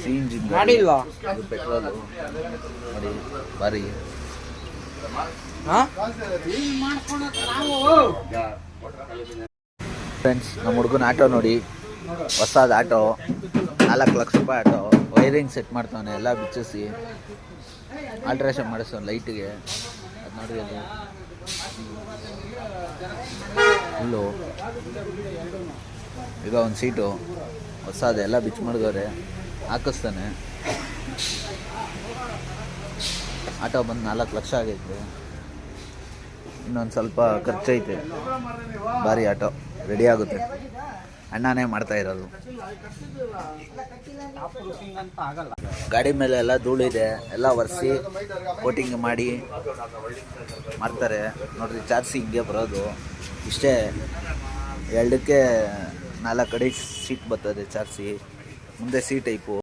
C engine ಮಾಡಿಲ್ವಾ? ಇದು petrol ನೋಡಿ ಬಾರಿ. ಫ್ರೆಂಡ್ಸ್, ನಮ್ಮ ಹುಡುಗನ ಆಟೋ ನೋಡಿ, ಹೊಸದು ಆಟೋ, 4 ಲಕ್ಷ ರೂಪಾಯಿ ಆಟೋ. ವೈರಿಂಗ್ ಸೆಟ್ ಮಾಡ್ತಾವನೆ, ಎಲ್ಲ ಬಿಚ್ಚಿಸಿ ಆಲ್ಟ್ರೇಷನ್ ಮಾಡಿಸ್ತಾನೆ ಲೈಟಿಗೆ. ಅದು ನೋಡಿ, ಅದು ಫುಲ್ಲು. ಈಗ ಒಂದು ಸೀಟು ಹೊಸದು ಎಲ್ಲ ಬಿಚ್ಚು ಮಾಡಿದವ್ರೆ, ಹಾಕಿಸ್ತಾನೆ. ಆಟೋ ಬಂದು 4 ಲಕ್ಷ ಆಗೈತೆ. ಇನ್ನೊಂದು ಸ್ವಲ್ಪ ಖರ್ಚೈತೆ. ಭಾರಿ ಆಟೋ ರೆಡಿ ಆಗುತ್ತೆ. ಅಣ್ಣನೇ ಮಾಡ್ತಾ ಇರೋದು. ಗಾಡಿ ಮೇಲೆ ಎಲ್ಲ ಧೂಳಿದೆ, ಎಲ್ಲ ಒರೆಸಿ ಕೋಟಿಂಗ್ ಮಾಡಿ ಮಾಡ್ತಾರೆ ನೋಡ್ರಿ. ಚಾರ್ಸಿ ಹಿಂಗೆ ಬರೋದು ಇಷ್ಟೇ. 2ಕ್ಕೆ 4 ಕಡೆ ಸೀಟ್ ಬರ್ತದೆ ಚಾರ್ಸಿ. ಮುಂದೆ ಸೀಟ್ ಟೈಪು.